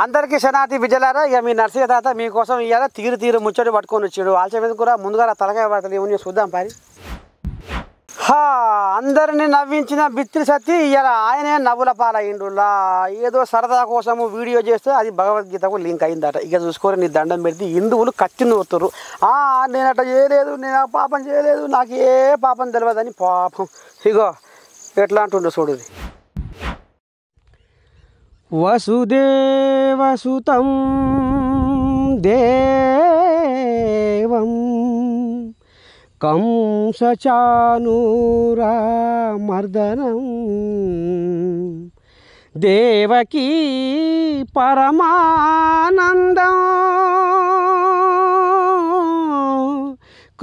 అందరికీ శనార్థి విజయలారా. ఇక మీ నర్సయ్య తాత మీకోసం ఇవాళ తీరు ముచ్చడి పట్టుకొని వచ్చాడు. ఆల్చమేది కూడా ముందుగా తలకాయ వార్తలు ఏమని చూద్దాం పారి. అందరిని నవ్వించిన బిత్రి సత్తి ఇవాళ ఆయనే నవ్వుల పాలయ్యిండులా. ఏదో సరదా కోసము వీడియో చేస్తే అది భగవద్గీతకు లింక్ అయిందట. ఇక చూసుకొని నీ దండం పెడితే హిందువులు కత్తి నూరుతారు. నేను అట్లా చేయలేదు, నేను ఆ పాపం చేయలేదు, నాకు ఏ పాపం తెలియదని పాపం ఇగో ఎట్లా అంటుండో చూడు. వసుదేవసుతం దేవం కంసచానూరమర్దనం దేవకీ పరమానందం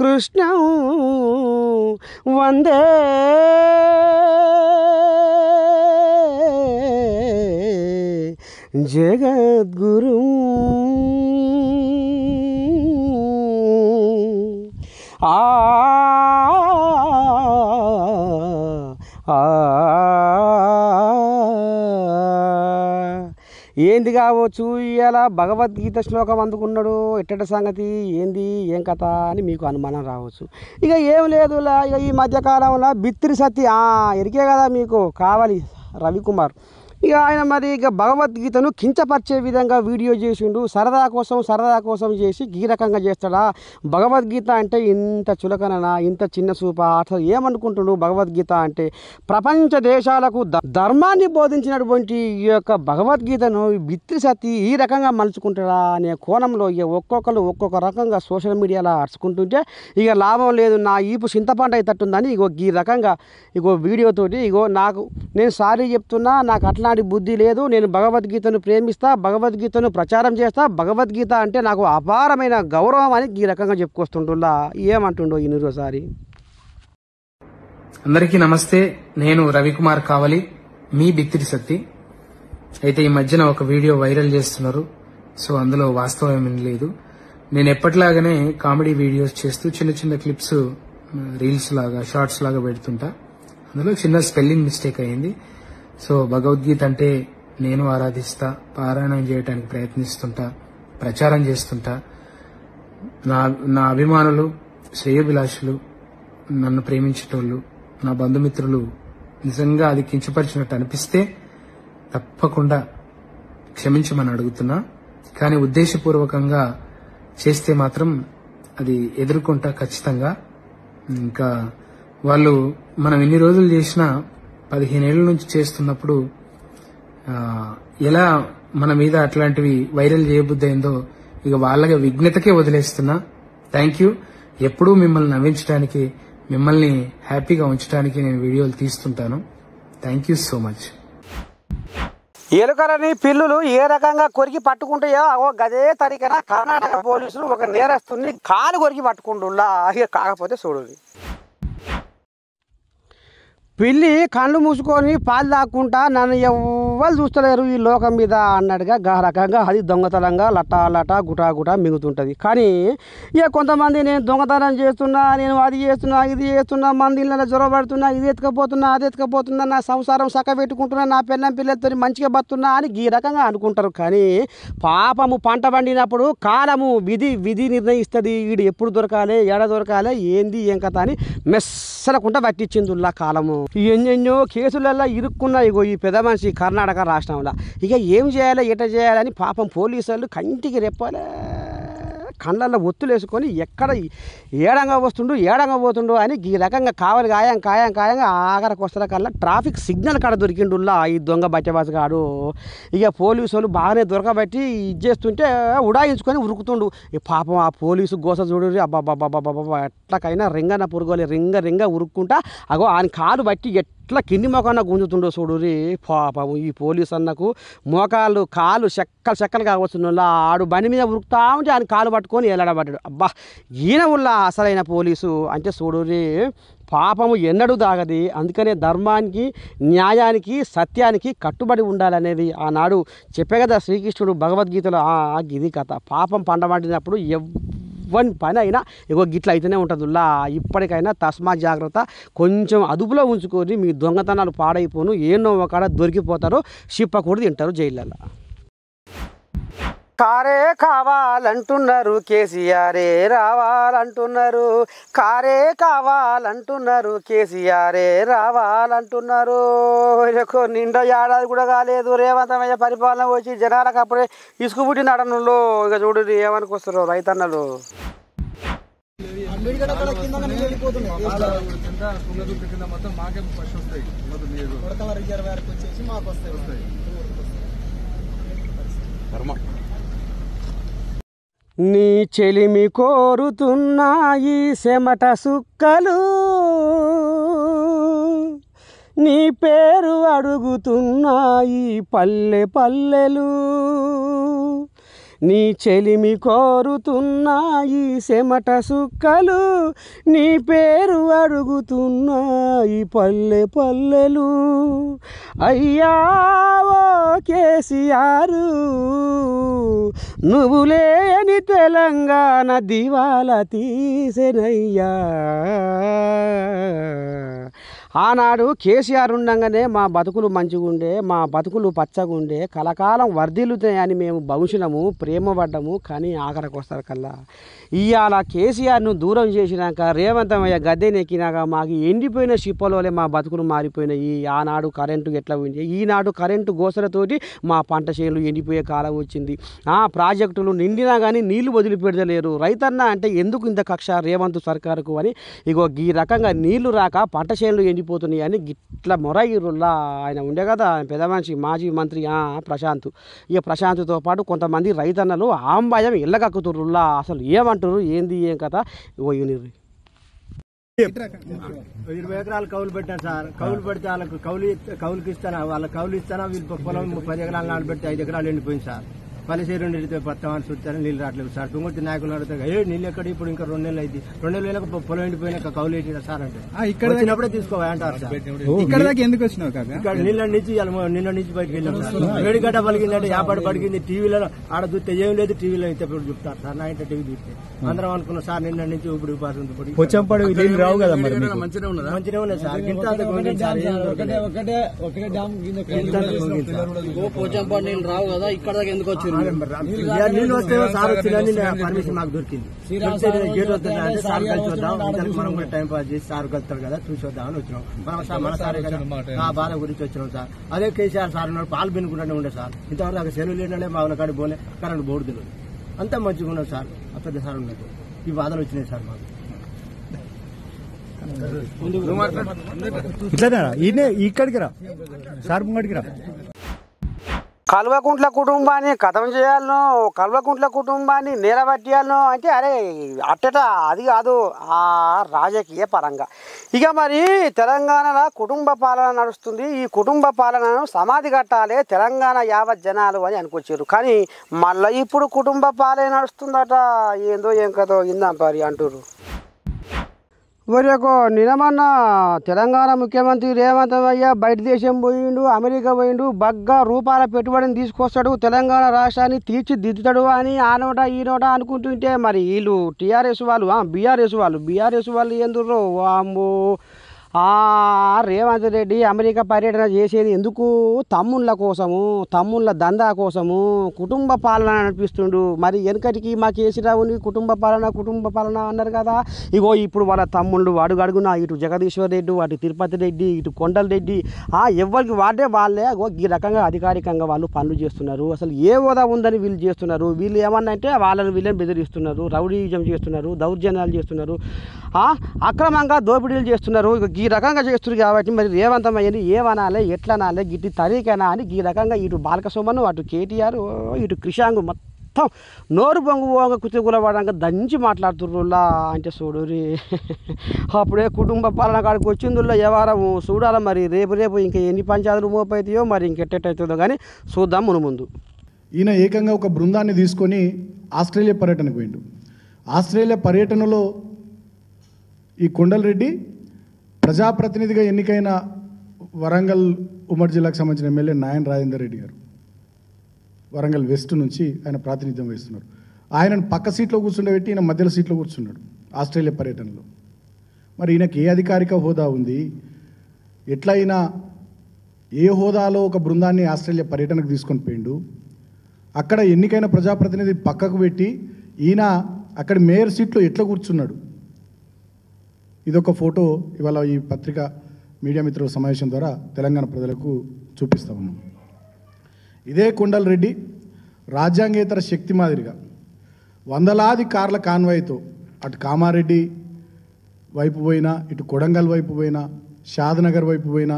కృష్ణం వందే జగద్గురు. ఏంది కావచ్చు ఇలా భగవద్గీత శ్లోకం అందుకున్నాడు, ఎట్టటి సంగతి ఏంది ఏం కథ అని మీకు అనుమానం రావచ్చు. ఇక ఏం లేదులా, ఇక ఈ మధ్యకాలంలో బిత్రి సత్తి ఎరికే కదా మీకు కావాలి రవికుమార్. ఇక ఆయన మరి ఇక భగవద్గీతను కించపరిచే విధంగా వీడియో చేసిండు. సరదా కోసం చేసి ఈ రకంగా చేస్తాడా? భగవద్గీత అంటే ఇంత చులకననా, ఇంత చిన్న చూప? అసలు ఏమనుకుంటున్నాడు? భగవద్గీత అంటే ప్రపంచ దేశాలకు ధర్మాన్ని బోధించినటువంటి ఈ యొక్క భగవద్గీతను బిత్రి సత్తి ఈ రకంగా మలుచుకుంటాడా అనే కోణంలో ఇక ఒక్కొక్కరు ఒక్కొక్క రకంగా సోషల్ మీడియాలో అరుచుకుంటుంటే ఇక లాభం లేదు, నా ఈపు చింతపండు అయితట్టుందని ఇగో ఈ రకంగా ఇగో వీడియోతోటి ఇగో నేను సారీ చెప్తున్నా, నాకు అట్లా బుద్ధి లేదు, నేను భగవద్గీతను ప్రేమిస్తా, భగవద్గీతను ప్రచారం చేస్తా, భగవద్గీత అంటే నాకు అపారమైన గౌరవం అని ఈ రకంగా చెప్పుకొస్తుంటున్నా. ఏమంటుండో ఈరోసారి. అందరికీ నమస్తే, నేను రవికుమార్ కావలి, మీ బిత్తిరి సత్తి. అయితే ఈ మధ్యన ఒక వీడియో వైరల్ చేస్తున్నారు. సో అందులో వాస్తవం ఏమీ లేదు. నేను ఎప్పటిలాగానే కామెడీ వీడియోస్ చేస్తూ చిన్న చిన్న క్లిప్స్ రీల్స్ లాగా షార్ట్స్ లాగా పెడుతుంటా. అందులో చిన్న స్పెల్లింగ్ మిస్టేక్ అయ్యింది. సో భగవద్గీత అంటే నేను ఆరాధిస్తా, పారాయణం చేయడానికి ప్రయత్నిస్తుంటా, ప్రచారం చేస్తుంటా. నా అభిమానులు, శ్రేయోభిలాషులు, నన్ను ప్రేమించేటోళ్ళు, నా బంధుమిత్రులు నిజంగా అది కించపరిచినట్టు అనిపిస్తే తప్పకుండా క్షమించమని అడుగుతున్నా. కానీ ఉద్దేశపూర్వకంగా చేస్తే మాత్రం అది ఎదుర్కొంటా ఖచ్చితంగా. ఇంకా వాళ్ళు మనం ఎన్ని రోజులు చేసినా 15 ఏళ్ల నుంచి చేస్తున్నప్పుడు ఎలా మన మీద అట్లాంటివి వైరల్ చేయబుద్దయిందో ఇక వాళ్ళకి విఘ్నతకే వదిలేస్తున్నా. Thank you. ఎప్పుడూ మిమ్మల్ని నవ్వించడానికి, మిమ్మల్ని హ్యాపీగా ఉంచడానికి నేను వీడియోలు తీస్తుంటాను. Thank you so much. ఎలుకలని పిల్లులు ఏ రకంగా కొరికి పట్టుకుంటాయో గదే తరికన కర్ణాటక పోలీసులు ఒక నేరస్తుని కాలు కొరికి పట్టుకుంటున్నా. కాకపోతే చూడు, పిల్లి కళ్ళు మూసుకొని పాలు తాక్కుంటా నన్ను ఎవ్వరు చూస్తలేరు ఈ లోకం మీద అన్నట్టుగా రకంగా అది దొంగతనంగా లటా గుటా మిగుతుంటుంది. కానీ ఇక కొంతమంది నేను దొంగతనం చేస్తున్నా, నేను అది చేస్తున్నా, ఇది చేస్తున్నా, మంది ఇళ్ళలో జ్వరపడుతున్నా, ఇది ఎత్తుకపోతున్నా, అది ఎత్తుకపోతున్నా, నా సంసారం చక్కబెట్టుకుంటున్నా, నా పిల్లం పిల్లలతో మంచిగా బతున్నా అని ఈ రకంగా అనుకుంటారు. కానీ పాపము పంట పండినప్పుడు కాలము విధి నిర్ణయిస్తుంది. వీడు ఎప్పుడు దొరకాలి, ఎడ దొరకాలి, ఏంది ఏం కథ అని మెస్సలకుంటా పట్టించిందిలా కాలము. ఎన్నెన్నో కేసులలో ఇరుక్కున్నా ఇగో ఈ పెద్ద మనిషి కర్ణాటక రాష్ట్రంలో. ఇక ఏం చేయాలి, ఎట చేయాలని పాపం పోలీసు వాళ్ళు కంటికి రెప్పాలే కళ్ళల్లో ఒత్తులు వేసుకొని ఎక్కడ ఏడంగా వస్తుండు ఏడంగా పోతుండు అని ఈ రకంగా కావాలి ఖాయంగా ఆఖరికి వస్తున్న కల్లా ట్రాఫిక్ సిగ్నల్ కాడ దొరికిండుల్లా ఈ దొంగ బట్టబాసు కాడు. ఇక పోలీసు వాళ్ళు బాగానే దొరకబట్టి ఇది చేస్తుంటే ఉడాయించుకొని ఉరుకుతుండు. పాపం ఆ పోలీసు గోస చూడు, అబ్బాబ్బాబ్బాబ్బా ఎట్లకైనా రింగన పురుగోలే రింగ ఉరుక్కుంటా అగో ఆయన కాలు బట్టి ఎట్లా కింది మోకాన్న గుంజుతుండో చూడురి. పాపము ఈ పోలీసు అన్నకు మోకాళ్ళు కాలు చెక్కలు కావచ్చులా. ఆడు బండి మీద ఉరుకుతా ఉంటే ఆయన కాలు పట్టుకొని ఎలాడబడ్డాడు. అబ్బా ఈయన ఉల్ల అసలైన పోలీసు అంటే చూడురి. పాపము ఎన్నడూ దాగది. అందుకనే ధర్మానికి, న్యాయానికి, సత్యానికి కట్టుబడి ఉండాలనేది ఆనాడు చెప్పే కదా శ్రీకృష్ణుడు భగవద్గీతలో. ఇది కథ. పాపం పండబడినప్పుడు వన్ పని అయినా ఇగో గిట్ల అయితేనే ఉంటుందిలా. ఇప్పటికైనా తస్మా జాగ్రత్త, కొంచెం అదుపులో ఉంచుకొని మీ దొంగతనాలు పాడైపోను. ఏనో ఒక దొరికిపోతారు, చిప్పకూడదు తింటారు జైళ్ళల్లో. కారే కావాలంటున్నారు కేసీఆరే రావాలంటున్నారు, కారే కావాలంటున్నారు కేసీఆరే రావాలంటున్నారు. నిండా ఏడాది కూడా కాలేదు రేవంతమయ్య పరిపాలన వచ్చి జనాలకు అప్పుడే ఇసుకు పుట్టిన అడనుల్లో. ఇక చూడు ఏమనుకొస్తారు రైతన్నలు. నీ చెలిమి కోరుతున్నాయి చెమట సుక్కలు, నీ పేరు అడుగుతున్నాయి పల్లె పల్లెలు. నీ చెలిమి కోరుతున్నాయి చెమట సుక్కలు, నీ పేరు అడుగుతున్నాయి పల్లె పల్లెలు. అయ్యా ఓ కేసీఆర్, నువ్వు లేని తెలంగాణ దివాలా తీసెనయ్యా. ఆనాడు కేసీఆర్ ఉండగానే మా బతుకులు మంచిగుండే, మా బతుకులు పచ్చగుండే, కలకాలం వర్ధిల్లుతాయని మేము భవిష్యము ప్రేమపడ్డము. కానీ ఆఖరికి వస్తారు కల్లా ఇవాళ కేసీఆర్ను దూరం చేసినాక రేవంతమయ్య గద్దెనెక్కినాక మాకు ఎండిపోయిన షిప్పలోనే మా బతుకులు మారిపోయినాయి. ఆనాడు కరెంటు ఎట్లా ఉంది, ఈనాడు కరెంటు గోసలతోటి మా పంట చేనులు ఎండిపోయే కాలం వచ్చింది. ప్రాజెక్టులు నిండినా కానీ నీళ్లు వదిలిపెడతలేరు. రైతన్న అంటే ఎందుకు ఇంత కక్ష రేవంత్ సర్కారుకు అని ఇగో ఈ రకంగా నీళ్లు రాక పంట చేనులు ఎండిపోతున్నాయి అని గిట్ల మొరగిరుల్లా. ఆయన ఉండే కదా పెద్ద మనిషి మాజీ మంత్రి ప్రశాంత్. ఇక ప్రశాంత్తో పాటు కొంతమంది రైతన్నలు ఆంబాయం ఇళ్ళకక్కుతుర్రుల్లా. అసలు ఏమంటారు, ఏంది ఏం కథ ఇగో యూనిర్. 20 ఎకరాలు కౌలు పెట్టాను సార్. కౌలు పెడితే వాళ్ళకు కౌలుకి ఇస్తానా, వాళ్ళ కౌలు ఇస్తానా, వీళ్ళు పొలం 10 ఎకరాలు నానబెడితే 5 ఎకరాలు ఎండిపోయింది సార్. పలిసేరు నిడితే పత్తమని చూస్తాను, నీళ్ళు రావట్లేదు సార్. తుంగొచ్చి నాయకులు అడుగుతాయి నీళ్ళు ఎక్కడ, ఇప్పుడు ఇంకా 2 నెలలు అయింది, 2 నెలలు అయినా పొలం ఎండిపోయినాక కౌలు వేసిన సార్ అంటే ఇక్కడ వచ్చినప్పుడే తీసుకోవాలి అంటారు సార్. ఇక్కడ దాకా ఎందుకు వచ్చినావు కాక? ఇక్కడ నిన్న నుంచి బయటకు వెళ్ళాం సార్. వేడిగడ్డ పలికిందంటే యాపడి పడికింది. టీవీలో ఆడ చూస్తే ఏం లేదు, టీవీలో అయితే చెప్తారు సార్. నా ఇంట్లో టీవీ చూస్తే అందరం అనుకున్నాం సార్ నిన్న నుంచి ఇప్పుడు ఉపాధి పోచంపాడు నీళ్ళు రావు కదా మరి మంచిగా ఉన్నది సార్. పోచంపాడు నీళ్ళు రావు కదా, ఇక్కడ దాకా ఎందుకు వచ్చి నీళ్ళు వస్తే సార్ వచ్చిందని పర్మిషన్ మాకు దొరికింది. గేట్ వద్దా అంటే సార్ కలిసి వద్దాం, మనం కూడా టైం పాస్ చేసి సార్ కలుతారు కదా చూసి వద్దామని వచ్చినాం. మన సారే కదా ఆ బాధ గురించి వచ్చినాం సార్. అదే కేసీఆర్ సార్ ఉన్నాడు, పాలు పెనుకుంటూనే ఉండే సార్. ఇంతవరకు అక్కడ సెలవు లేనే బాగున్న కాడి పోలే, కరెంట్ బోర్డు తెలియదు, అంతా మంచిగా ఉన్నది సార్. ఆ పెద్ద సార్ ఉన్నది, ఈ బాధలు వచ్చినాయి సార్ మాకు. ఇక్కడికి రా సార్, ముంగడికి రా. కల్వకుంట్ల కుటుంబాన్ని కథం చేయాలనో, కల్వకుంట్ల కుటుంబాన్ని నిలబెట్టాలనో అంటే అరే అట్టట అది కాదు ఆ రాజకీయ పరంగా. ఇక మరి తెలంగాణలో కుటుంబ పాలన నడుస్తుంది. ఈ కుటుంబ పాలనను సమాధి కట్టాలి తెలంగాణ యావత్ జనాలు అని అనుకొచ్చారు. కానీ మళ్ళీ ఇప్పుడు కుటుంబ పాలన నడుస్తుందట. ఏందో ఏం కదో ఇందాం పరి అంటారు. వరకు నిన్నమన్న తెలంగాణ ముఖ్యమంత్రి రేవంతమయ్య బయట దేశం పోయిండు, అమెరికా పోయిండు, బగ్గా రూపాయల పెట్టుబడిని తీసుకొస్తాడు, తెలంగాణ రాష్ట్రాన్ని తీర్చిదిద్దుతాడు అని ఆ నోట ఈ నోట అనుకుంటుంటే మరి వీళ్ళు టీఆర్ఎస్ వాళ్ళు బీఆర్ఎస్ వాళ్ళు ఎందుర్రో వామ్మో. రేవంత్ రెడ్డి అమెరికా పర్యటన చేసేది ఎందుకు? తమ్ముళ్ళ కోసము, తమ్ముళ్ళ దందా కోసము, కుటుంబ పాలన అనిపిస్తుండు. మరి వెనకటికి మా కేసీరావుని కుటుంబ పాలన అన్నారు కదా. ఇగో ఇప్పుడు వాళ్ళ తమ్ముళ్ళు అడుగడుగున ఇటు జగదీశ్వర్ రెడ్డి, అటు తిరుపతి రెడ్డి, ఇటు కొండల రెడ్డి ఎవరికి వాళ్ళే ఈ రకంగా అధికారికంగా వాళ్ళు పనులు చేస్తున్నారు. అసలు ఏ హోదా ఉందని వీళ్ళు చేస్తున్నారు. వీళ్ళు ఏమన్నా అంటే వీళ్ళని బెదిరిస్తున్నారు, రౌడీజం చేస్తున్నారు, దౌర్జన్యాలు చేస్తున్నారు, అక్రమంగా దోపిడీలు చేస్తున్నారు. ఈ రకంగా చేస్తున్నారు కాబట్టి మరి రేవంతమయ్యని ఏమనాలి, ఎట్లా అనాలి, గిట్టి తరీకేనా అని ఈ రకంగా ఇటు బాలకసుమను, అటు కేటీఆర్, ఇటు క్రిషాంగ్ మొత్తం నోరు బొంగు కుతుకులపడంగా దంచి మాట్లాడుతుర్రులా. అంటే చూడురి అప్పుడే కుటుంబ పాలన కాడికి వచ్చిందుల్లో వ్యవహారం చూడాలి. మరి రేపు ఇంకా ఎన్ని పంచాయతీలు మోపైతాయో మరి ఇంకెట్టవుతుందో కానీ చూద్దాం ముందు. ఈయన ఏకంగా ఒక బృందాన్ని తీసుకొని ఆస్ట్రేలియా పర్యటనకు పోయిండు. ఆస్ట్రేలియా పర్యటనలో ఈ కొండలరెడ్డి ప్రజాప్రతినిధిగా ఎన్నికైన వరంగల్ ఉమ్మడి జిల్లాకు సంబంధించిన ఎమ్మెల్యే నాయన్ రాజేందర్ రెడ్డి గారు వరంగల్ వెస్ట్ నుంచి ఆయన ప్రాతినిధ్యం వహిస్తున్నారు. ఆయనను పక్క సీట్లో కూర్చుండబెట్టి ఈయన మధ్యలో సీట్లో కూర్చున్నాడు ఆస్ట్రేలియా పర్యటనలో. మరి ఈయనకి ఏ అధికారిక హోదా ఉంది, ఎట్లా అయినా ఏ హోదాలో ఒక బృందాన్ని ఆస్ట్రేలియా పర్యటనకు తీసుకొని పోయిండు, అక్కడ ఎన్నికైన ప్రజాప్రతినిధి పక్కకు పెట్టి ఈయన అక్కడ మేయర్ సీట్లో ఎట్లా కూర్చున్నాడు. ఇదొక ఫోటో ఇవాళ ఈ పత్రిక మీడియా మిత్రుల సమావేశం ద్వారా తెలంగాణ ప్రజలకు చూపిస్తా ఉన్నాం. ఇదే కొండలరెడ్డి రాజ్యాంగేతర శక్తి మాదిరిగా వందలాది కార్ల కాన్వాయ్తో అటు కామారెడ్డి వైపు పోయినా, ఇటు కొడంగల్ వైపు పోయినా, షాద్నగర్ వైపు పోయినా,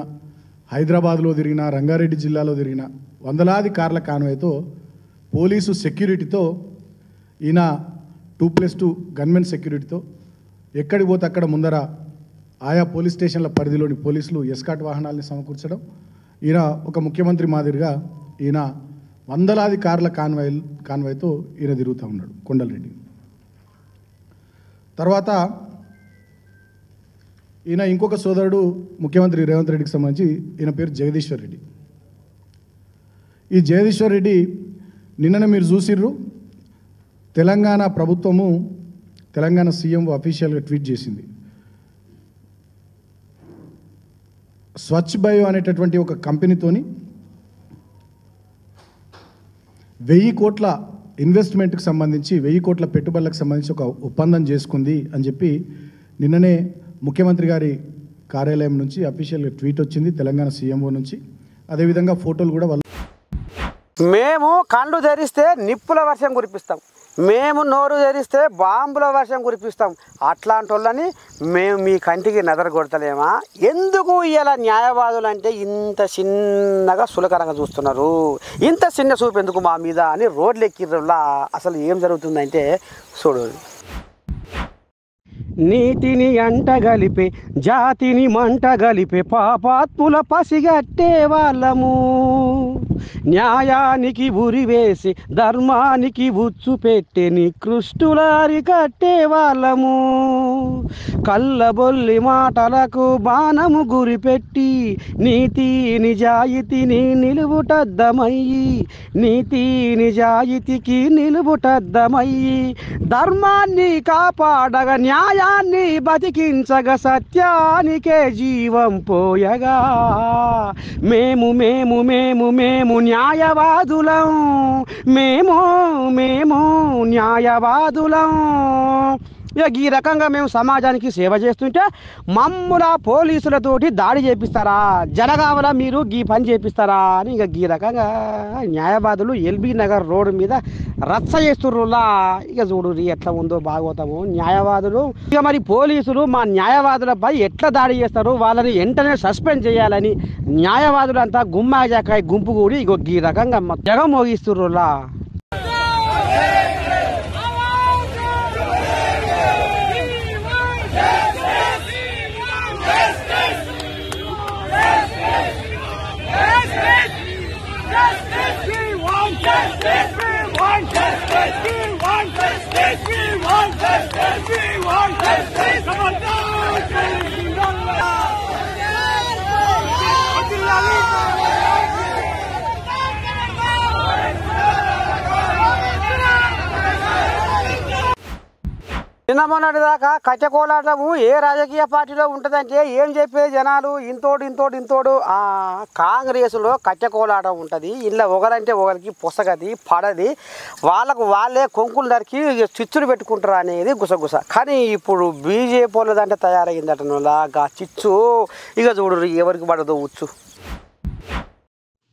హైదరాబాద్లో తిరిగిన, రంగారెడ్డి జిల్లాలో తిరిగిన వందలాది కార్ల కాన్వాయ్తో పోలీసు సెక్యూరిటీతో ఈయన 2+2 గన్మెన్ సెక్యూరిటీతో ఎక్కడికి పోతే అక్కడ ముందర ఆయా పోలీస్ స్టేషన్ల పరిధిలోని పోలీసులు ఎస్కాట్ వాహనాలని సమకూర్చడం, ఈయన ఒక ముఖ్యమంత్రి మాదిరిగా ఈయన వందలాది కార్ల కాన్వాయ్తో ఈయన తిరుగుతూ ఉన్నాడు కొండలరెడ్డి. తర్వాత ఈయన ఇంకొక సోదరుడు ముఖ్యమంత్రి రేవంత్ రెడ్డికి సంబంధించి ఈయన పేరు జగదీశ్వర్ రెడ్డి. ఈ జగదీశ్వర్ రెడ్డి నిన్ననే మీరు చూసిర్రు, తెలంగాణ ప్రభుత్వము తెలంగాణ సీఎం అఫీషియల్గా ట్వీట్ చేసింది. స్వచ్ఛ్ బయో అనేటటువంటి ఒక కంపెనీతోని 1000 కోట్ల ఇన్వెస్ట్మెంట్కి సంబంధించి 1000 కోట్ల పెట్టుబడులకు సంబంధించి ఒక ఒప్పందం చేసుకుంది అని చెప్పి నిన్ననే ముఖ్యమంత్రి గారి కార్యాలయం నుంచి అఫీషియల్గా ట్వీట్ వచ్చింది తెలంగాణ సీఎంఓ నుంచి. అదేవిధంగా ఫోటోలు కూడా మేము కళ్ళు తెరిస్తే నిప్పుల వర్షం కురిపిస్తాం, మేము నోరు తెరిస్తే బాంబుల వర్షం కురిపిస్తాం. అట్లాంటి వాళ్ళని మేము మీ కంటికి నదర కొడతలేమా? ఎందుకు ఇలా న్యాయవాదులు అంటే ఇంత చిన్నగా సులకరంగా చూస్తున్నారు, ఇంత చిన్న చూపు ఎందుకు మా మీద అని రోడ్లు ఎక్కిర్రులా. అసలు ఏం జరుగుతుందంటే చూడు, నీతిని అంటగలిపే జాతిని మంటగలిపే పాపాత్ముల పసిగట్టే వాళ్ళము, న్యాయానికి ఉరివేసి ధర్మానికి ఉచ్చు పెట్టే నికృష్టులారి కట్టే వాళ్ళము, కళ్ళబొల్లి మాటలకు బాణము గురిపెట్టి నీతి నిజాయితీని నిలువుటద్దమయ్యి, నీతి నిజాయితీకి నిలువుటద్దమయ్యి, ధర్మాన్ని కాపాడగా న్యాయాన్ని బతికించగా సత్యానికే జీవం పోయగా, మేము మేము మేము మేము న్యాయవాదులం, మేము మేము న్యాయవాదులం. ఇక ఈ రకంగా మేము సమాజానికి సేవ చేస్తుంటే మమ్ముల పోలీసులతోటి దాడి చేపిస్తారా, జరగావలా మీరు ఈ పని చేపిస్తారా అని ఇక ఈ రకంగా న్యాయవాదులు ఎల్బీ నగర్ రోడ్డు మీద రచ్చ చేస్తుర్రులా. ఇక చూడు ఎట్లా ఉందో భాగవతము. న్యాయవాదులు ఇక మరి పోలీసులు మా న్యాయవాదులపై ఎట్లా దాడి చేస్తారు, వాళ్ళని వెంటనే సస్పెండ్ చేయాలని న్యాయవాదులంతా గుమ్మాజాకాయ గుంపు కూడి ఇక ఈ రకంగా జగం మోగిస్తుర్రులా. నిన్న మొన్నటి దాకా కచ్చకోలాటము ఏ రాజకీయ పార్టీలో ఉంటుందంటే ఏం చెప్పే జనాలు ఇంతోడు కాంగ్రెస్లో కచ్చకోలాటం ఉంటుంది. ఇలా ఒకరంటే ఒకరికి పొసగది పడది, వాళ్ళకు వాళ్ళే కొంకులు నరికి చిచ్చులు పెట్టుకుంటారు అనేది గుసగుస. కానీ ఇప్పుడు బీజేపీ వాళ్ళదంటే తయారైందట లాగా చిచ్చు. ఇక చూడు ఎవరికి పడదో ఉచ్చు.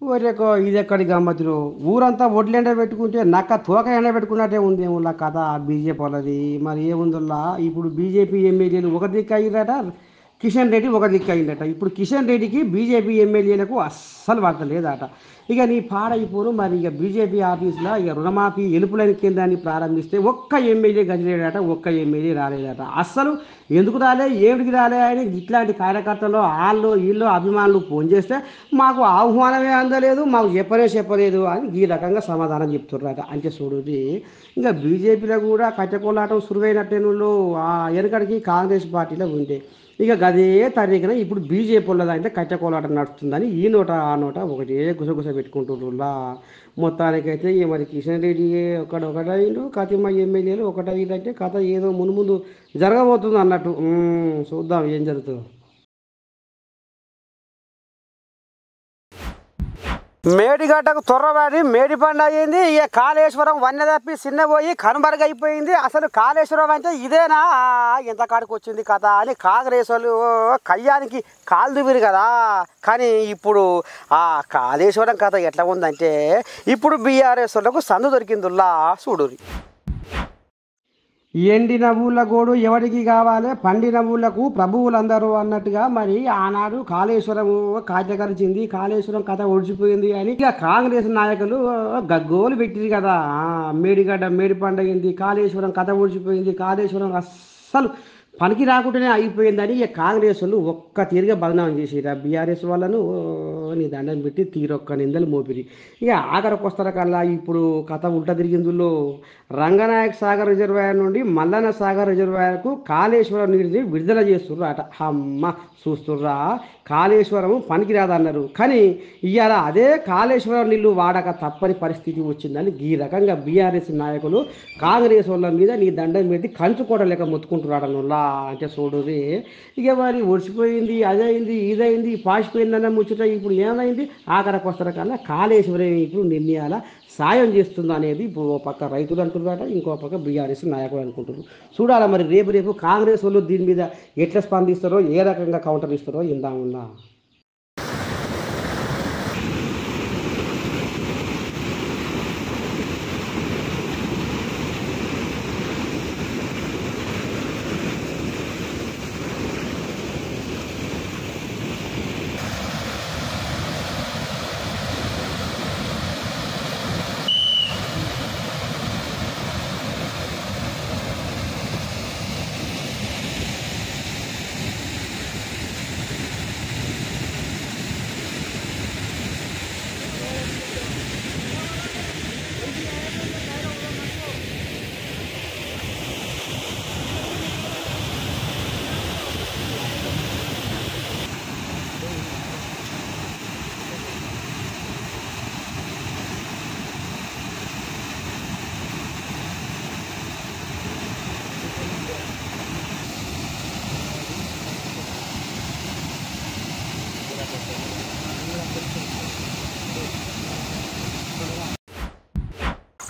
ఒరేకో ఇది ఎక్కడి గమ్మతులు, ఊరంతా ఒడ్లు ఎండ పెట్టుకుంటే నక్క తోక ఎండ పెట్టుకున్నట్టే ఉంది ఏముల్లా కథ బీజేపీ వాళ్ళది. మరి ఏముందల్లా ఇప్పుడు బీజేపీ ఎమ్మెల్యేలు ఒక దిక్కు అయ్యారట, కిషన్ రెడ్డి ఒక దిక్కు అయిందట. ఇప్పుడు కిషన్ రెడ్డికి బీజేపీ ఎమ్మెల్యేలకు అస్సలు వార్త లేదట. ఇక నీ పాడైపోరు. మరి ఇక బీజేపీ ఆఫీసులో ఇక రుణమాఫీ ఎలుపులైన కేంద్రాన్ని ప్రారంభిస్తే ఒక్క ఎమ్మెల్యే గదిలేడట, ఒక్క ఎమ్మెల్యే రాలేదట. అస్సలు ఎందుకు రాలే, ఏమిటికి రాలే అని ఇట్లాంటి కార్యకర్తలు వాళ్ళు వీళ్ళు అభిమానులు ఫోన్ చేస్తే మాకు ఆహ్వానమే అందలేదు, మాకు చెప్పలేదు అని ఈ రకంగా సమాధానం చెప్తున్నారట. అంటే చూడుది ఇంకా బీజేపీలో కూడా కచ్చకోలాటం సురువైనట్టేనుళ్ళు వెనకడికి కాంగ్రెస్ పార్టీలో ఉండే. ఇక గదే తరీఖన ఇప్పుడు బీజేపీ వాళ్ళదంటే కచ్చకోలాటం నడుస్తుందని ఈ నోట ఆ నోట ఒకటే గుసగుస పెట్టుకుంటుర్రులా. మొత్తానికైతే మరి కిషన్ రెడ్డి ఒకటైండు, కతిమ ఎమ్మెల్యేలు ఒకటైందంటే కథ ఏదో ముందు జరగబోతుంది అన్నట్టు. చూద్దాం ఏం జరుగుతుందో. మేడిగడ్డకు తొర్రబడి మేడిపండు అయ్యింది. ఇక కాళేశ్వరం వన్నె తప్పి చిన్నపోయి కనుమరుగైపోయింది. అసలు కాళేశ్వరం అంటే ఇదేనా, ఎంత కాడికి వచ్చింది కథ అని కాంగ్రెస్ వాళ్ళు కయ్యానికి కాలు దువ్విరు కదా. కానీ ఇప్పుడు ఆ కాళేశ్వరం కథ ఎట్లా ఉందంటే ఇప్పుడు బీఆర్ఎస్ వాళ్ళకు సందు దొరికిందిలా చూడురి. ఎండిన ఊళ్ళ గోడు ఎవరికి కావాలి, పండిన ఊళ్ళకు ప్రభువులందరూ అన్నట్టుగా మరి ఆనాడు కాళేశ్వరం కాచకరిచింది, కాళేశ్వరం కథ ఒడిచిపోయింది అని ఇక కాంగ్రెస్ నాయకులు గగ్గోలు పెట్టింది కదా. మేడిగడ్డ మేడి పండగింది, కాళేశ్వరం కథ ఒడిచిపోయింది, కాళేశ్వరం అస్సలు పనికి రాకుండానే అయిపోయిందని ఇక కాంగ్రెస్ వాళ్ళు ఒక్క తీరుగా బదనామం చేసిరా బీఆర్ఎస్ వాళ్ళను నీ దండం పెట్టి తీరొక్క నిందలు మోపిరి. ఇక ఆఖరికి వస్తార కల్లా ఇప్పుడు కథ ఉల్టా తిరిగిందులో రంగనాయక సాగర్ రిజర్వాయర్ నుండి మల్లన్న సాగర్ రిజర్వాయర్కు కాళేశ్వరం నీటిని విడుదల చేస్తుర్రు అట. అమ్మ చూస్తుర్రా, కాళేశ్వరం పనికి రాదన్నారు. కానీ ఇవాళ అదే కాళేశ్వరం నీళ్లు వాడక తప్పని పరిస్థితి వచ్చిందని ఈ రకంగా బీఆర్ఎస్ నాయకులు కాంగ్రెస్ వాళ్ళ మీద నీ దండం పెట్టి కంచుకోవడలేక మొత్తుకుంటున్నాడనులా. అంటే చూడుది ఇక మరి ఒడిచిపోయింది, అదైంది ఇదైంది పాసిపోయిందన్న ముచ్చట ఇప్పుడు ఏమైంది. ఆఖరికి వస్తారు కల్లా కాళేశ్వరం ఇప్పుడు నిర్ణయాల సాయం చేస్తుంది అనేది ఇప్పుడు ఓ పక్క రైతులు అంటున్నారట, ఇంకో పక్క బీఆర్ఎస్ నాయకులు అనుకుంటున్నారు. చూడాలా మరి రేపు కాంగ్రెస్ వాళ్ళు దీని మీద ఎట్లా స్పందిస్తారో, ఏ రకంగా కౌంటర్ ఇస్తారో ఇందాముందా.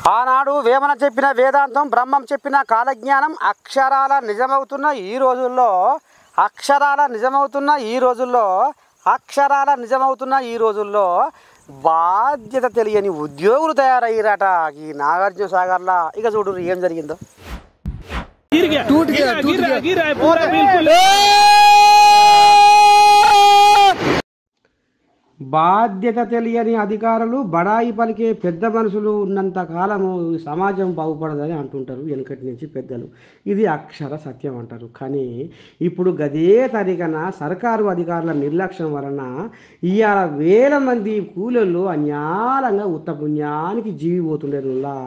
ఆనాడు వేమన చెప్పిన వేదాంతం, బ్రహ్మం చెప్పిన కాలజ్ఞానం అక్షరాల నిజమవుతున్న ఈ రోజుల్లో, అక్షరాల నిజమవుతున్న ఈ రోజుల్లో బాధ్యత తెలియని ఉద్యోగులు తయారయ్యారట ఈ నాగార్జున సాగర్లా. ఇక చూడు ఏం జరిగిందో. బాధ్యత తెలియని అధికారులు, బడాయి పలికే పెద్ద మనుషులు ఉన్నంత కాలము సమాజం బాగుపడదని అంటుంటారు వెనుకటి నుంచి పెద్దలు. ఇది అక్షర సత్యం అంటారు. కానీ ఇప్పుడు గదే తరికన సర్కారు అధికారుల నిర్లక్ష్యం వలన ఇవాళ వేల మంది కూలీలు అన్యాలంగా ఉత్త పుణ్యానికి జీవిపోతుండేలా.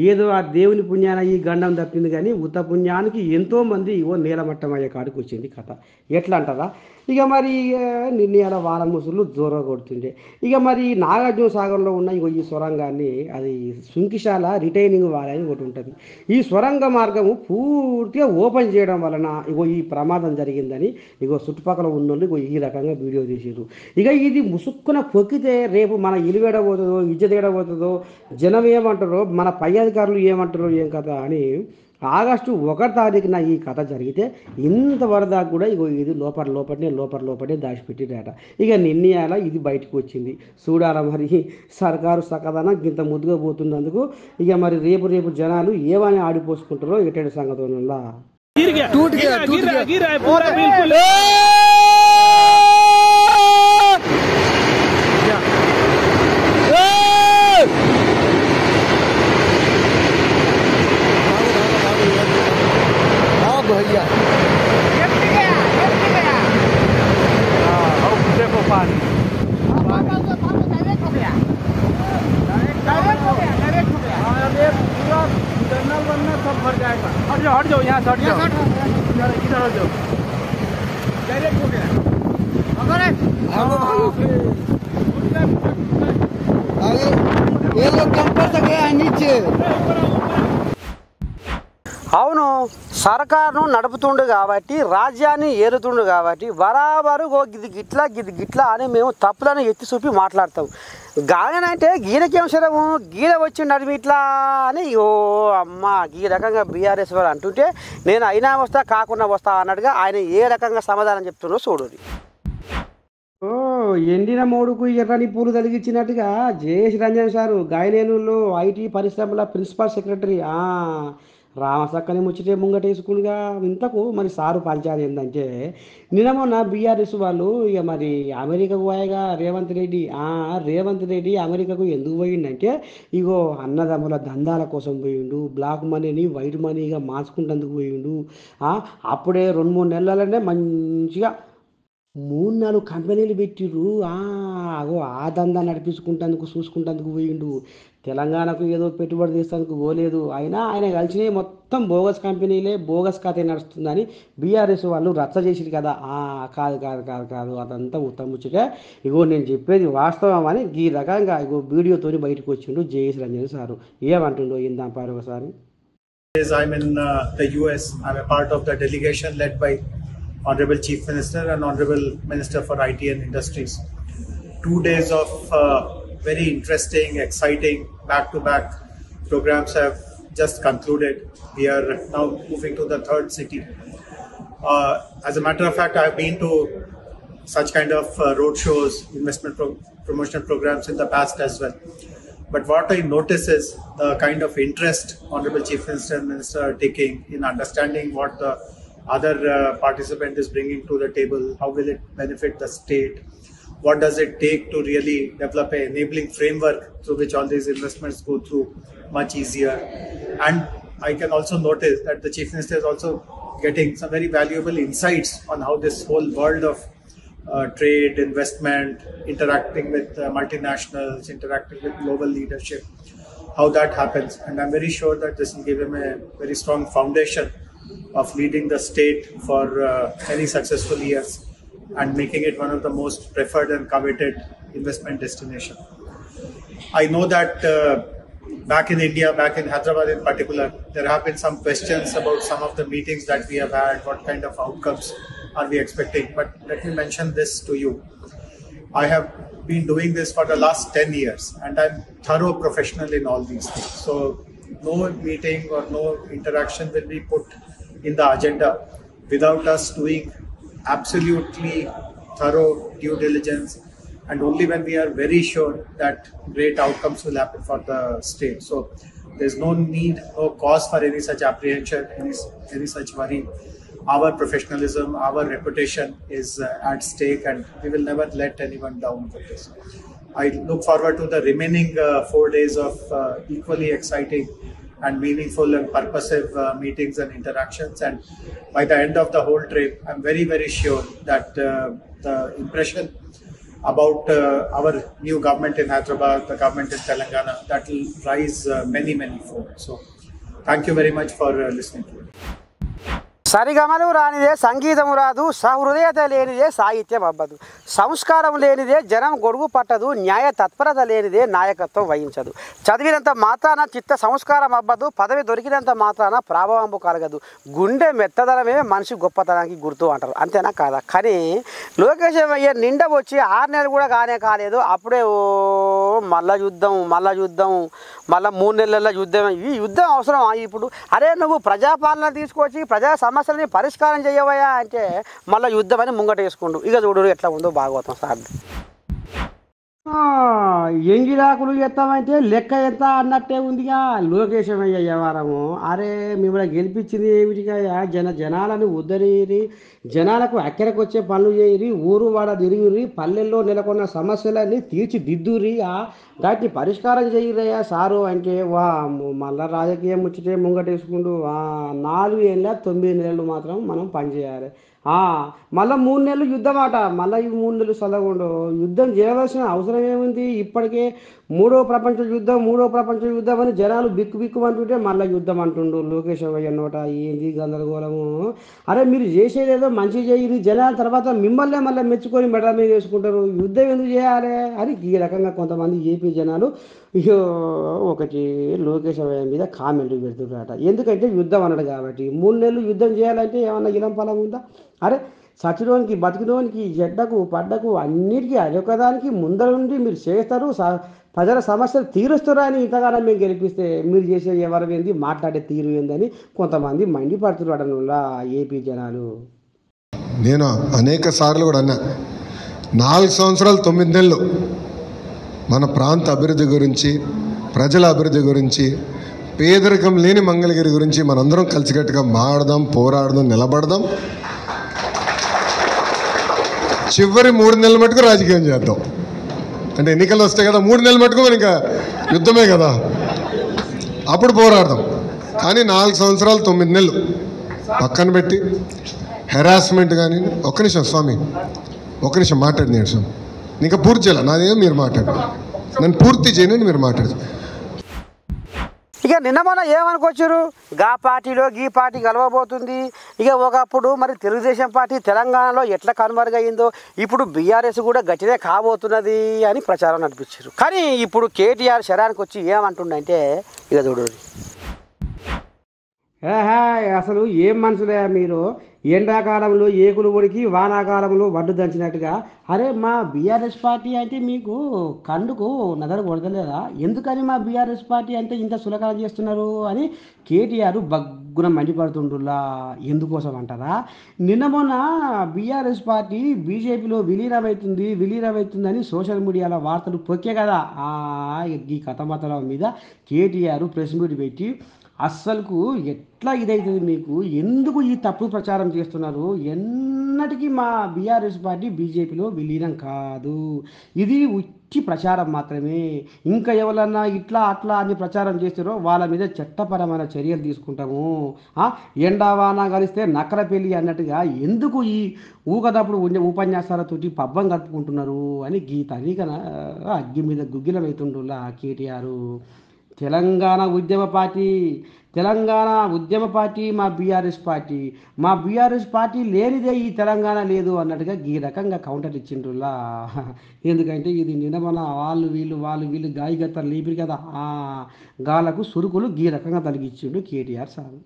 ఏదో ఆ దేవుని పుణ్యాన ఈ గండం తప్పింది. కానీ ఉత్త పుణ్యానికి ఎంతో మంది నేలమట్టం అయ్యే కాడికి వచ్చింది కథ. ఎట్లా అంటారా, ఇక మరి నిర్ణయాల వారం ముసులు దూరం కొడుతుండే. ఇక మరి నాగార్జున సాగర్లో ఉన్న ఈ సొరంగాన్ని, అది సుంకిశాల రిటైనింగ్ వాలని ఒకటి ఉంటుంది. ఈ సొరంగ మార్గము పూర్తిగా ఓపెన్ చేయడం వలన ఈ ప్రమాదం జరిగిందని చుట్టుపక్కల ఉన్నోళ్ళు ఈ రకంగా వీడియో తీసారు. ఇక ఇది ముసుక్కున పొక్కితే రేపు మన ఇలువేడబోతుందో, ఇజ్జతేడబోతుందో, జనం ఏమంటారో, మన పై అధికారులు ఏమంటారో ఏం కథ అని ఆగస్టు 1వ తారీఖున ఈ కథ జరిగితే ఇంతవరదాకా కూడా ఇది లోపలనే దాచిపెట్టిరట. ఇక నిర్ణయాల ఇది బయటకు వచ్చింది. చూడాల మరి సర్కారు సకదన ఇంత ముద్దుగా పోతున్నందుకు ఇక మరి రేపు జనాలు ఏమని ఆడిపోసుకుంటారో ఎటువంటి సంగతి ఉందా. हट जाओ यहाँ से, हट जाओ इधर हट जाओ, डायरेक्ट हो गया। ये लोग कंपर से गया है नीचे। అవును, సర్కారును నడుపుతుండు కాబట్టి, రాజ్యాన్ని ఏరుతుండు కాబట్టి బరాబరు గిది గిట్లా అని మేము తప్పులను ఎత్తి చూపి మాట్లాడతాం. గాయనంటే గీనకేం శరము, గీన వచ్చి నడిమి ఇట్లా అని ఓ అమ్మ ఈ రకంగా బీఆర్ఎస్ వారు అంటుంటే నేను అయినా వస్తా కాకుండా వస్తా అన్నట్టుగా ఆయన ఏ రకంగా సమాధానం చెప్తుండో చూడు. ఓ ఎండిన మోడుకు ఎర్రని పూలు తలిగించినట్టుగా జేఎస్ రంజన్ సారు గాయనేనులో ఐటీ పరిశ్రమల ప్రిన్సిపల్ సెక్రటరీ రామసక్కని ముచ్చటే ముంగటేసుకునిగా ఇంతకు మరి సారు పంచాది ఏంటంటే నిన్న మొన్న బీఆర్ఎస్ వాళ్ళు ఇక మరి అమెరికాకు పోయాగా రేవంత్ రెడ్డి అమెరికాకు ఎందుకు పోయిండంటే ఇగో అన్నదమ్ముల దందాల కోసం పోయిండు, బ్లాక్ మనీని వైట్ మనీగా మార్చుకుంటేందుకు పోయిండు. అప్పుడే 2-3 నెలలనే మంచిగా 3-4 కంపెనీలు పెట్టిర్రు. అగో ఆ దందా నడిపించుకుంటేందుకు చూసుకుంటేందుకు పోయిండు. తెలంగాణకు ఏదో పెట్టుబడి తీసేందుకు పోలేదు. అయినా ఆయన కలిసినవి మొత్తం బోగస్ కంపెనీలే, బోగస్ కథ నడుస్తుందని బీఆర్ఎస్ వాళ్ళు రచ్చ చేసిరు కదా. కాదు అదంతా ఉత్తముచ్చుగా. ఇగో నేను చెప్పేది వాస్తవం అని ఈ రకంగా ఇగో వీడియోతో బయటకు వచ్చిండు జేఎస్ రంజన్ సారు. ఏమంటుండో ఇందాం పారు ఒకసారి. I'm in the US. I'm a part of the delegation led by Honorable Chief Minister and Honorable Minister for IT and Industries. 2 days of very interesting, exciting back-to-back programs have just concluded. We are now moving to the 3rd city. As a matter of fact, I've been to such kind of road shows, investment promotional programs in the past as well. But what I notice is the kind of interest Honorable Chief Minister and Minister are taking in understanding what the other participant is bringing to the table, how will it benefit the state, what does it take to really develop an enabling framework through which all these investments go through much easier. And I can also notice that the Chief Minister is also getting some very valuable insights on how this whole world of trade, investment, interacting with multinationals, interacting with global leadership, how that happens. And I'm very sure that this will give him a very strong foundation of leading the state for many successful years and making it one of the most preferred and coveted investment destination. I know that back in India, back in Hyderabad in particular, there have been some questions about some of the meetings that we have had, what kind of outcomes are we expecting. But let me mention this to you. I have been doing this for the last 10 years and I'm thorough professional in all these things. So no meeting or no interaction will be put in the agenda without us doing absolutely thorough due diligence, and only when we are very sure that great outcomes will happen for the state. So there's no need, no cause for any such apprehension, any such worry. Our professionalism, our reputation is at stake, and we will never let anyone down with this. I look forward to the remaining 4 days of equally exciting and meaningful and purposive meetings and interactions. And by the end of the whole trip, I'm very, very sure that the impression about our new government in Hyderabad, the government in Telangana, that will rise many, many fold. So thank you very much for listening to it. సరిగమలు రానిదే సంగీతము రాదు, సహృదయత లేనిదే సాహిత్యం అవ్వదు, సంస్కారం లేనిదే జనం గొడుగు పట్టదు, న్యాయ తత్పరత లేనిదే నాయకత్వం వహించదు, చదివినంత మాత్రాన చిత్త సంస్కారం అవ్వదు, పదవి దొరికినంత మాత్రాన ప్రాభవంబు కలగదు, గుండె మెత్తదనమే మనిషి గొప్పతనానికి గుర్తు అంటారు. అంతేనా కాదా? కానీ లోకేష్ అయ్య నిండా వచ్చి 6 నెలలు కూడా కాలేదు, అప్పుడే మళ్ళా యుద్ధం మళ్ళీ 3 నెలల యుద్ధం. ఈ యుద్ధం అవసరం ఇప్పుడు? అరే నువ్వు ప్రజాపాలన తీసుకొచ్చి ప్రజా సమస్యలని పరిష్కారం చేయవయా అంటే మళ్ళీ యుద్ధం అని ముంగటేసుకుండు. ఇక చూడు ఎట్లా ఉందో భాగవతం సార్. ఎంగిరాకులు ఎత్తామంటే లెక్క ఎంత అన్నట్టే ఉందిగా లోకేశమయ్య వ్యవహారము. అరే మిమ్మల్ని గెలిపించింది ఏమిటిగా? జనాలను ఉద్ధరిరి, జనాలకు అక్కడికి వచ్చే పనులు చేయరి, ఊరు వాడ తిరిగిరి, పల్లెల్లో నెలకొన్న సమస్యలన్నీ తీర్చిదిద్దురి, వాటిని పరిష్కారం చేయరయ్యా సారు అంటే మళ్ళీ రాజకీయం ముచ్చితే ముంగటేసుకుంటూ 4 ఏళ్ళ 9 నెలలు మాత్రం మనం పనిచేయాలి. మళ్ళీ 3 నెలలు యుద్ధం ఆట, మళ్ళీ ఈ 3 నెలలు చదవకుండా యుద్ధం చేయవలసిన అవసరం ఏముంది? ఇప్పటికే 3వ ప్రపంచ యుద్ధం అని జనాలు బిక్కు అంటుంటే మళ్ళీ యుద్ధం అంటుండు లోకేష్ అయ్య నోట. ఏంది గందరగోళము? అరే మీరు చేసేదేదో మంచి చేయరు, జనాల తర్వాత మిమ్మల్నే మళ్ళీ మెచ్చుకొని మెడ మీద వేసుకుంటారు, యుద్ధం ఎందుకు చేయాలి అని ఈ రకంగా కొంతమంది ఏపీ జనాలు ఇగో ఒకటి లోకేష్ మీద కామెంట్ పెడుతున్నారట. ఎందుకంటే యుద్ధం అన్నాడు కాబట్టి 3 నెలలు యుద్ధం చేయాలంటే ఏమన్నా ఇలం ఫలం ఉందా? అరే సచిలోనికి బతికినోనికి చెడ్డకు పడ్డకు అన్నిటికీ అదొకదానికి ముందర నుండి మీరు చేస్తారు, ప్రజల సమస్యలు తీరుస్తారా అని ఇంతగానో మేము గెలిపిస్తే మీరు చేసే ఎవరు ఏంది మాట్లాడే తీరు ఏందని కొంతమంది మండిపడుతున్నారు ఏపీ జనాలు. నేను అనేక సార్లు కూడా అన్నా, 4 సంవత్సరాలు 9 నెలలు మన ప్రాంత అభివృద్ధి గురించి, ప్రజల అభివృద్ధి గురించి, పేదరికం లేని మంగళగిరి గురించి మనందరం కలిసికట్టుగా మాడదాం, పోరాడదాం, నిలబడదాం. చివరి 3 నెలల మటుకు రాజకీయం చేద్దాం. అంటే ఎన్నికలు వస్తాయి కదా, 3 నెలల మటుకు మనకి ఇంకా యుద్ధమే కదా, అప్పుడు పోరాడదాం. కానీ 4 సంవత్సరాలు 9 నెలలు పక్కన పెట్టి హెరాస్మెంట్ కానీ, ఒక్క నిమిషం స్వామి, ఒక్క నిమిషం మాట్లాడి నిమిషం, ఇంకా పూర్తి చేయాలి నాదేమో మీరు మాట్లాడు, నన్ను పూర్తి చేయనండి మీరు మాట్లాడు. ఇక నిన్న మొన్న ఏమనుకొచ్చారు, గా పార్టీలో గీ పార్టీ కలవబోతుంది. ఇక ఒకప్పుడు మరి తెలుగుదేశం పార్టీ తెలంగాణలో ఎట్లా కనుమరుగైందో ఇప్పుడు బీఆర్ఎస్ కూడా గట్టిదే కాబోతున్నది అని ప్రచారం నడిపించారు. కానీ ఇప్పుడు కేటీఆర్ శరానికి వచ్చి ఏమంటుండంటే ఇక చూడు, అసలు ఏం మనుషులే మీరు, ఎండాకాలంలో ఏకులు ఉడికి వానాకాలంలో వడ్డు దంచినట్టుగా. అరే మా బీఆర్ఎస్ పార్టీ అంటే మీకు కండుకు నదర కొడతలేదా? ఎందుకని మా బీఆర్ఎస్ పార్టీ అంటే ఇంత సులకన చేస్తున్నారు అని కేటీఆర్ బగ్గున మండిపడుతుండ్రులా. ఎందుకోసం అంటారా, నిన్న మొన్న బీఆర్ఎస్ పార్టీ బీజేపీలో విలీనమవుతుందని సోషల్ మీడియాలో వార్తలు పొక్కే కదా. ఈ కథమతల మీద కేటీఆర్ ప్రెస్ మీట్ పెట్టి అస్సలకు ఎట్లా ఇదవుతుంది మీకు, ఎందుకు ఈ తప్పుడు ప్రచారం చేస్తున్నారు, ఎన్నటికీ మా బీఆర్ఎస్ పార్టీ బీజేపీలో విలీనం కాదు, ఇది ఉట్టి ప్రచారం మాత్రమే. ఇంకా ఎవరన్నా ఇట్లా అట్లా అని ప్రచారం చేస్తారో వాళ్ళ మీద చట్టపరమైన చర్యలు తీసుకుంటాము. ఎండావాన కలిస్తే నక్కల పెళ్ళి అన్నట్టుగా ఎందుకు ఈ ఊకదప్పుడు ఉండే ఉపన్యాసాలతోటి పబ్బం కలుపుకుంటున్నారు అని గీతనికన అగ్గి మీద గుగ్గిలమవుతుండులా కేటీఆర్. తెలంగాణ ఉద్యమ పార్టీ మా బీఆర్ఎస్ పార్టీ లేనిదే ఈ తెలంగాణ లేదు అన్నట్టుగా ఈ రకంగా కౌంటర్ ఇచ్చిండ్రులా. ఎందుకంటే ఇది నిన్న వాళ్ళు వీళ్ళు గాయగత్తలు లేపిరు కదా, గాలకు సురుకులు ఈ రకంగా తలిగిచ్చిండు కేటీఆర్ సార్.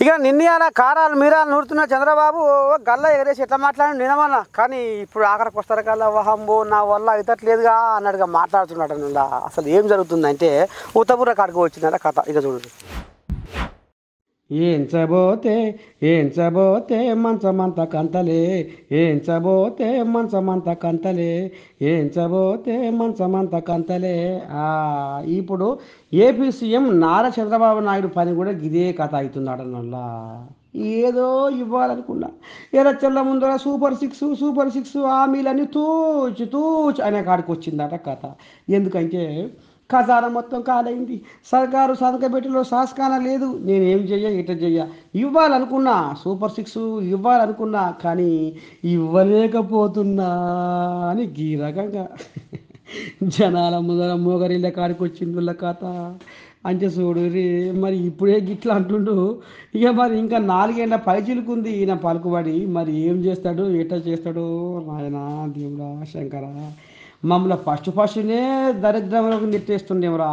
ఇక నిన్న కారాలు మీరాలు నూరుతున్న చంద్రబాబు గల్లా ఎగరేసి ఎట్లా మాట్లాడి నినమన్నా, కానీ ఇప్పుడు ఆఖరికి వస్తారు కల్లా వహంబో నా వల్ల అవుతట్లేదుగా అన్నట్టుగా మాట్లాడుతున్నాడు. అసలు ఏం జరుగుతుందంటే ఉత్తపుర కాడికి వచ్చిందట కథ. ఇక చూడండి, ఏంచబోతే మంచమంత కంతలే, ఏంచబోతే మంచమంత కంతలే. ఇప్పుడు ఏపీ సీఎం నారా చంద్రబాబు నాయుడు పని కూడా ఇదే కథ అవుతున్నాడనల్లా. ఏదో ఇవ్వాలనుకున్నా ఎర్రచెల్ల ముందర సూపర్ సిక్స్ హామీలని తూచు అనే కాడికి వచ్చిందట కథ. ఎందుకంటే ఖజానా మొత్తం కాలైంది, సర్కారు సంతకబెట్టిలో శాసకాన లేదు, నేనేం చెయ్య ఇవ్వాలనుకున్నా, సూపర్ 6 ఇవ్వాలనుకున్నా కానీ ఇవ్వలేకపోతున్నా అని ఈ రకంగా జనాల ముందర మోగరిళ్ళ కాడికి వచ్చింది కథ. అంటే చూడు రే, మరి ఇప్పుడే గిట్లా అంటుండు. ఇక మరి ఇంకా 4 ఏళ్ళ పైచిలుకుంది ఈయన పలుకుబడి, మరి ఏం చేస్తాడు, ఎట్లా చేస్తాడు నాయనా దేవుడా శంకర, మమ్మల్ని ఫస్ట్నే దరిద్రంలోకి నెట్టేస్తుండేమరా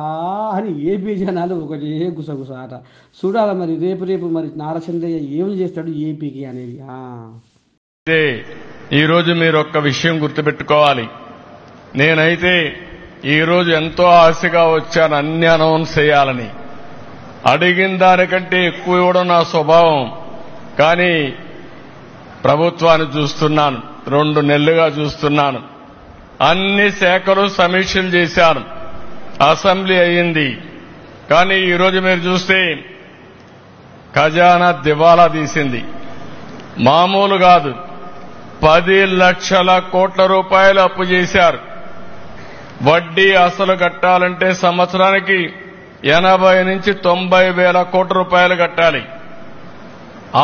అని ఏపీ జనాలు ఒకటే గుసగుస ఆట. చూడాలి మరి రేపు మరి నారచంద్రయ్య ఏం చేస్తాడు ఏపీకి అనేది. ఈరోజు మీరు ఒక్క విషయం గుర్తుపెట్టుకోవాలి, నేనైతే ఈరోజు ఎంతో ఆశగా వచ్చాను అన్ని అనౌన్స్ చేయాలని. అడిగిన దానికంటే ఎక్కువ ఇవ్వడం నా స్వభావం. కానీ ప్రభుత్వాన్ని చూస్తున్నాను, 2 నెలలుగా చూస్తున్నాను, అన్ని శాఖలు సమీక్షలు చేశారు, అసెంబ్లీ అయ్యింది. కానీ ఈరోజు మీరు చూస్తే ఖజానా దివాలా తీసింది. మామూలు కాదు, 10 లక్షల కోట్ల రూపాయలు అప్పు చేశారు. వడ్డీ అసలు కట్టాలంటే సంవత్సరానికి 80 నుంచి 90 వేల కోట్ల రూపాయలు కట్టాలి.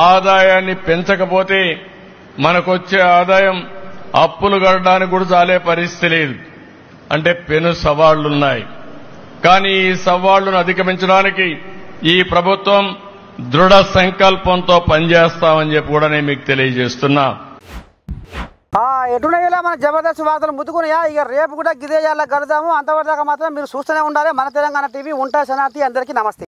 ఆదాయాన్ని పెంచకపోతే మనకొచ్చే ఆదాయం అప్పులు కట్టడానికి కూడా చాలే పరిస్థితి లేదు. అంటే పెను సవాళ్లున్నాయి. కానీ ఈ సవాళ్లను అధిగమించడానికి ఈ ప్రభుత్వం దృఢ సంకల్పంతో పనిచేస్తామని చెప్పి కూడా నేను మీకు తెలియజేస్తున్నా. ఎటునయ్యేలా మన జబర్దస్త్ వార్తలు ముద్దుకున్నాయా. ఇక రేపు కూడా గిదే యాళ్ళ గలుద్దాము. అంతవరదాకా మాత్రం మీరు చూస్తూనే ఉండాలి మన తెలంగాణ టీవీ. ఉంటా శనార్థి. అందరికీ నమస్తే.